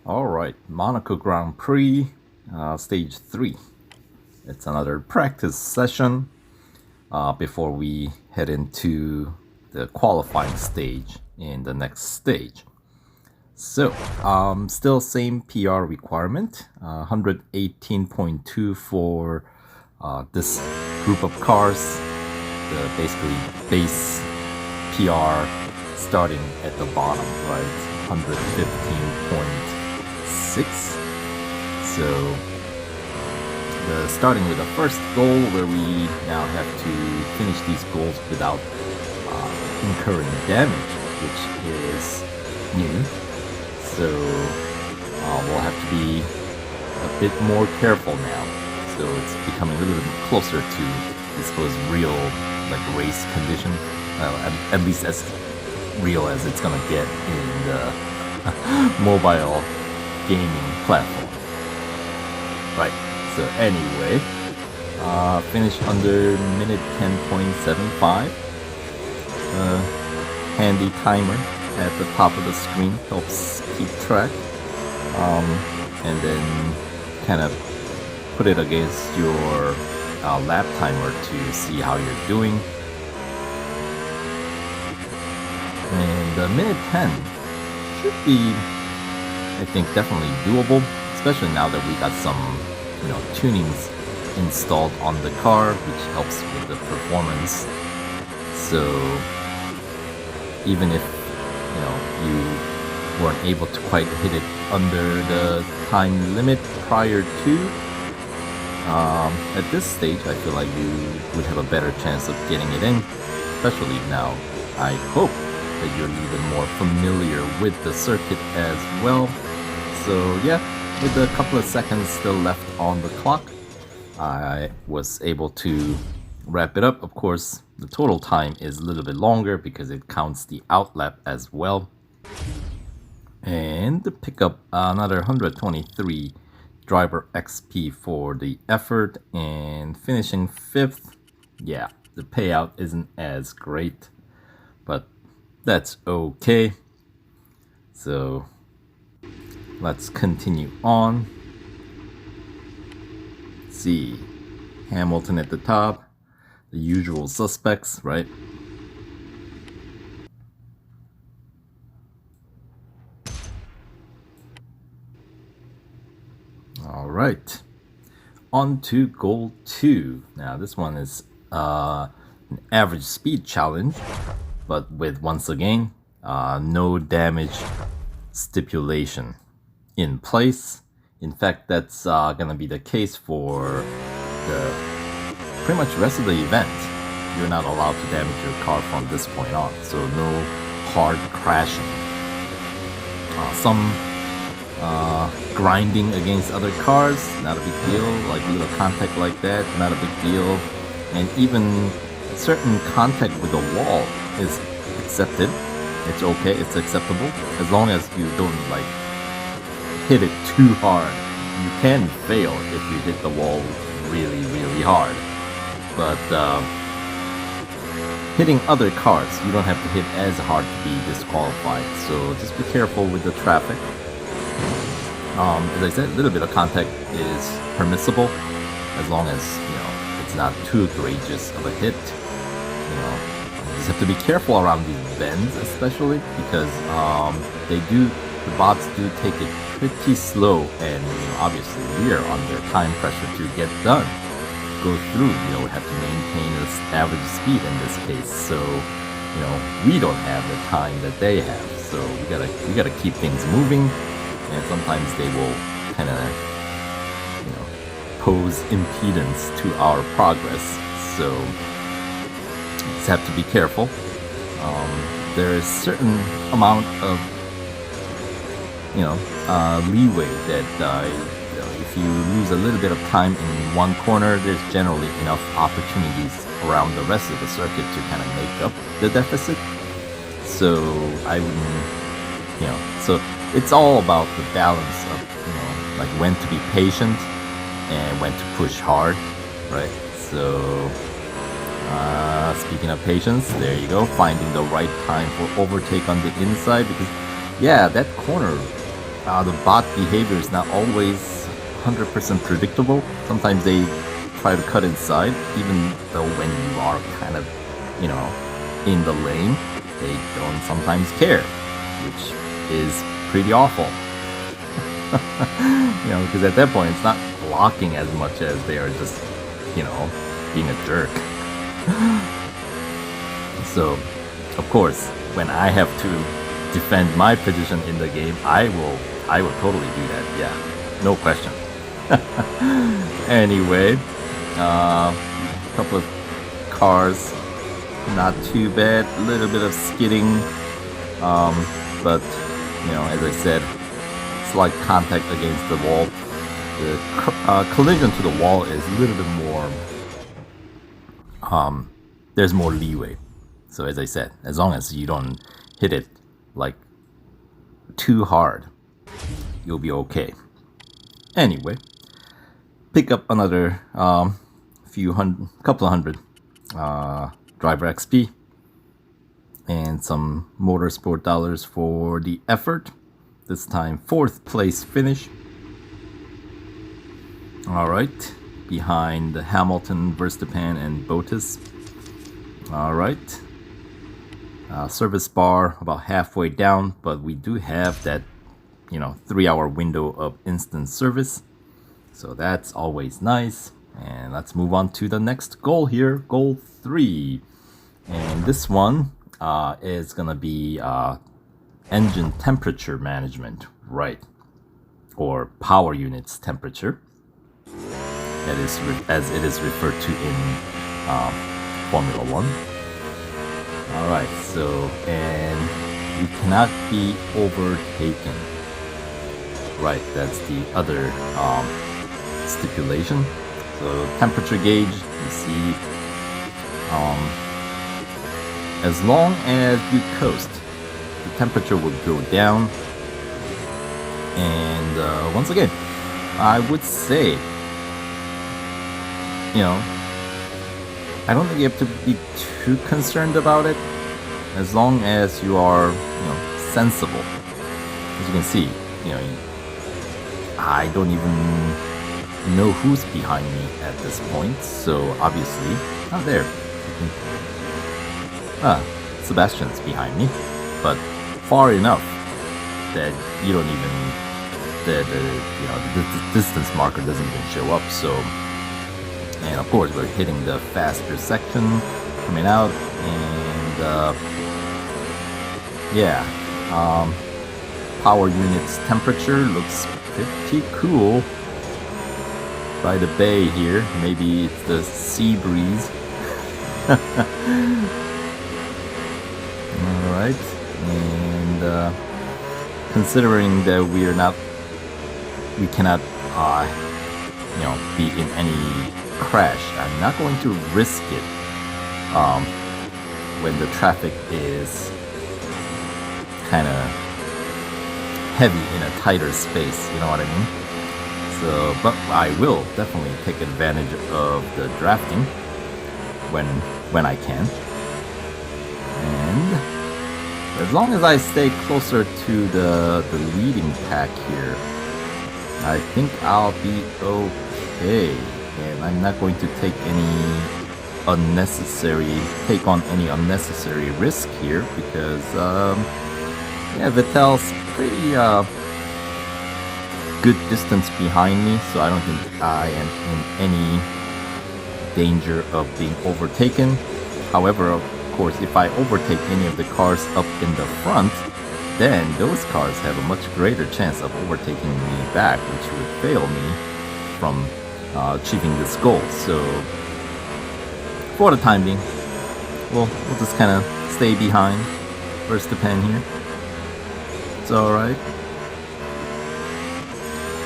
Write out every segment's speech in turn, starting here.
Alright, Monaco Grand Prix, Stage 3. It's another practice session before we head into the qualifying stage in the next stage. So, still same PR requirement, 118.2 for this group of cars, the basically base PR starting at the bottom, right? 115.6. So starting with the first goal, where we now have to finish these goals without incurring damage, which is new. So we'll have to be a bit more careful now. So it's becoming a little bit closer to, I suppose, real like race condition. At least as real as it's gonna get in the mobile gaming platform. Right. So anyway, finish under minute 10.75. Handy timer at the top of the screen helps keep track. And then kind of put it against your lap timer to see how you're doing. And minute 10 should be, I think, definitely doable, especially now that we got some, tunings installed on the car, which helps with the performance. So even if, you weren't able to quite hit it under the time limit prior to, at this stage, I feel like you would have a better chance of getting it in, especially now, I hope, that you're a little bit more familiar with the circuit as well. So yeah, with a couple of seconds still left on the clock, I was able to wrap it up. Of course, the total time is a little bit longer because it counts the outlap as well. And to pick up another 123 driver XP for the effort, and finishing 5th. Yeah, the payout isn't as great, but that's okay. So let's continue on. Let's see, Hamilton at the top, the usual suspects, right? All right, on to goal 2. Now this one is an average speed challenge, but with, once again, no damage stipulation in place. In fact, that's gonna be the case for the pretty much rest of the event. You're not allowed to damage your car from this point on, so no hard crashing. Some grinding against other cars, not a big deal. Like little contact like that, not a big deal. And even certain contact with the wall is accepted. It's okay, it's acceptable, as long as you don't like hit it too hard. You can fail if you hit the wall really, really hard. But hitting other cars, you don't have to hit as hard to be disqualified. So just be careful with the traffic. As I said, a little bit of contact is permissible, as long as it's not too egregious of a hit. You just have to be careful around these bends, especially because the bots do take it pretty slow, and obviously we are under time pressure to get done, go through. We have to maintain this average speed in this case, so we don't have the time that they have. So we gotta keep things moving, and sometimes they will kind of pose impedance to our progress. So just have to be careful. There is certain amount of leeway that if you lose a little bit of time in one corner, there's generally enough opportunities around the rest of the circuit to kind of make up the deficit. So I wouldn't, so it's all about the balance of like when to be patient and when to push hard, right? So speaking of patience, there you go, finding the right time for overtake on the inside, because yeah, that corner the bot behavior is not always 100% predictable. Sometimes they try to cut inside, even though when you are kind of, in the lane, they don't sometimes care, which is pretty awful. Because at that point, it's not blocking as much as they are just, being a jerk. So, of course, when I have to defend my position in the game, I will totally do that. Yeah, no question. Anyway, a couple of cars, not too bad. A little bit of skidding, but as I said, slight contact against the wall. The collision to the wall is a little bit more. There's more leeway. So as I said, as long as you don't hit it like too hard, you'll be okay. Anyway, pick up another couple of hundred driver XP and some motorsport dollars for the effort. This time 4th place finish. Alright, behind Hamilton, Verstappen, and Bottas. Alright. Service bar about halfway down, but we do have that 3-hour window of instant service, so that's always nice. And let's move on to the next goal here, goal 3, and this one is gonna be engine temperature management, right, or power units temperature, that is as it is referred to in Formula 1. Alright, so, and we cannot be overtaken. Right, that's the other stipulation. So, temperature gauge, you see, as long as you coast, the temperature will go down. And once again, I would say, I don't think you have to be too concerned about it, as long as you are, sensible. As you can see, I don't even know who's behind me at this point, so obviously, there. Sebastian's behind me, but far enough that you don't even, the distance marker doesn't even show up, so. And of course, we're hitting the faster section coming out, and power units temperature looks pretty cool by the bay here. Maybe it's the sea breeze. Alright, and considering that we cannot, be in any crash, I'm not going to risk it when the traffic is kind of heavy in a tighter space, you know what I mean? So, but I will definitely take advantage of the drafting when I can. And as long as I stay closer to the leading pack here, I think I'll be okay. And I'm not going to take on any unnecessary risk here, because Vettel's pretty good distance behind me, so I don't think I am in any danger of being overtaken. However, of course, if I overtake any of the cars up in the front, then those cars have a much greater chance of overtaking me back, which would fail me from achieving this goal. So for the time being, we'll just kind of stay behind Verstappen here. It's alright.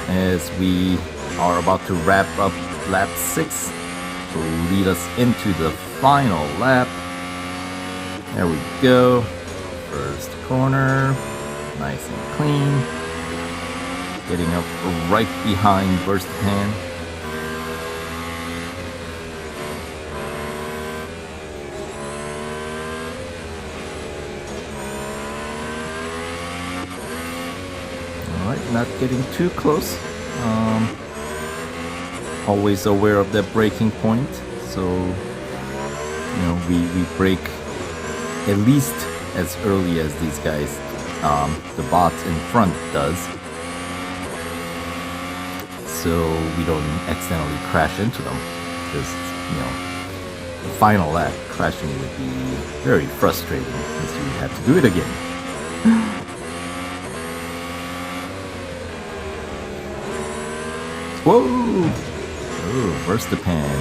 As we are about to wrap up lap 6 to lead us into the final lap. There we go. First corner, nice and clean. Getting up right behind Verstappen. Right, not getting too close. Always aware of that braking point, so we break at least as early as these guys, the bots in front does, so we don't accidentally crash into them, because the final lap crashing would be very frustrating since you have to do it again. Whoa! Oh, Verstappen.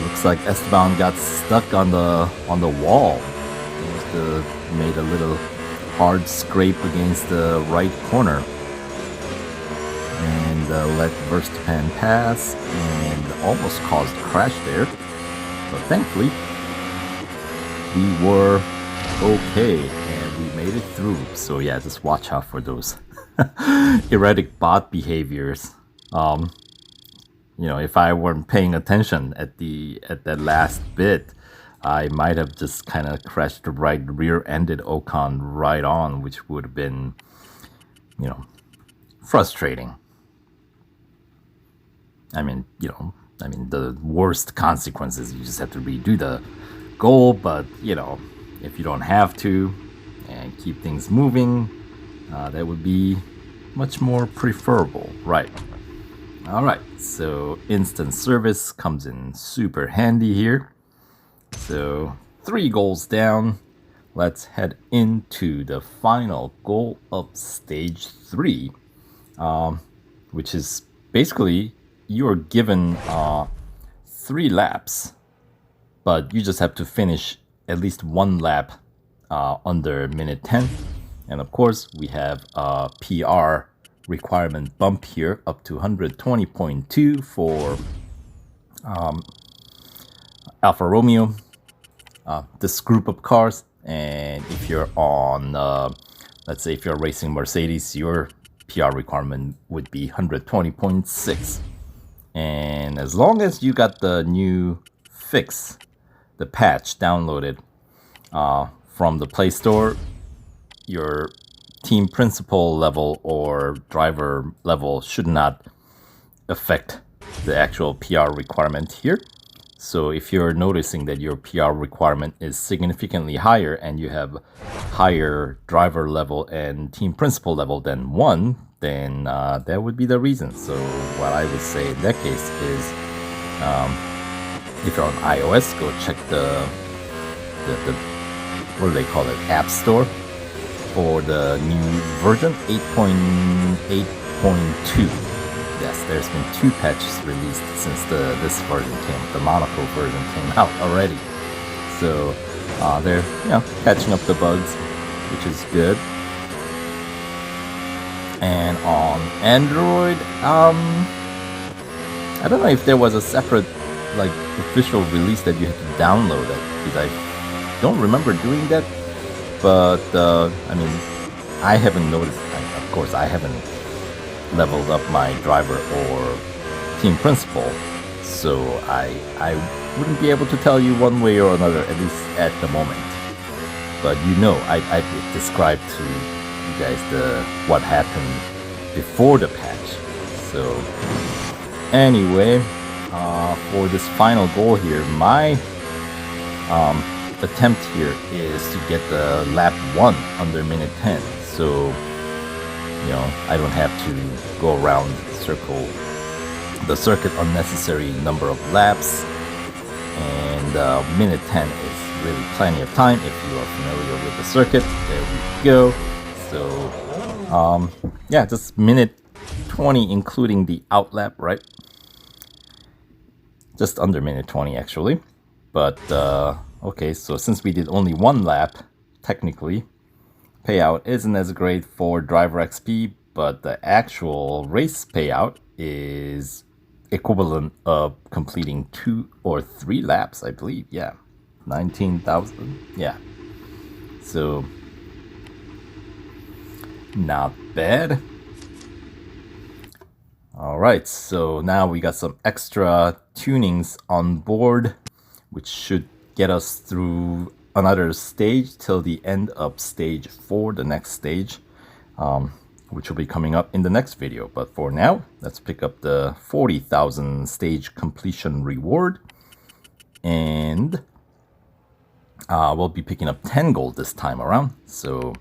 Looks like Esteban got stuck on the wall. He must have made a little hard scrape against the right corner. And let Verstappen pass and almost caused a crash there. But thankfully, we were okay and we made it through. So yeah, just watch out for those erratic bot behaviors. If I weren't paying attention at that last bit, I might have just kind of crashed the rear-ended Ocon right on, which would have been, frustrating. The worst consequences, you just have to redo the goal, but, if you don't have to and keep things moving, that would be much more preferable, right? Alright, so instant service comes in super handy here. So 3 goals down. Let's head into the final goal of stage 3, which is basically you're given 3 laps, but you just have to finish at least 1 lap under minute 10. And of course, we have a PR requirement bump here up to 120.2 for Alfa Romeo, this group of cars. And if you're on, let's say if you're racing Mercedes, your PR requirement would be 120.6. And as long as you got the new fix, the patch downloaded from the Play Store, your team principal level or driver level should not affect the actual PR requirement here. So if you're noticing that your PR requirement is significantly higher and you have higher driver level and team principal level than 1, then that would be the reason. So what I would say in that case is, if you're on iOS, go check the what do they call it, App Store, for the new version 8.8.2. Yes, there's been 2 patches released since this version the Monaco version came out already. So they're catching up the bugs, which is good. And on Android, I don't know if there was a separate official release that you had to download it, because I don't remember doing that. But I haven't noticed. Of course, I haven't leveled up my driver or team principal, so I wouldn't be able to tell you one way or another, at least at the moment. But I described to you guys what happened before the patch. So anyway, for this final goal here, my attempt here is to get the lap 1 under minute 10, so I don't have to go around the circuit unnecessary number of laps, and minute 10 is really plenty of time if you are familiar with the circuit. There we go. So just minute 20 including the out lap, right? Just under minute 20 actually, but okay, so since we did only 1 lap, technically, payout isn't as great for driver XP, but the actual race payout is equivalent of completing 2 or 3 laps, I believe. Yeah, 19,000. Yeah, so not bad. Alright, so now we got some extra tunings on board, which should get us through another stage till the end of stage 4, the next stage. which will be coming up in the next video. But for now, let's pick up the 40,000 stage completion reward. And we'll be picking up 10 gold this time around. So,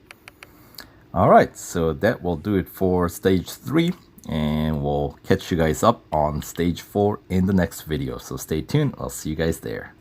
alright, so that will do it for stage 3. And we'll catch you guys up on stage 4 in the next video. So stay tuned. I'll see you guys there.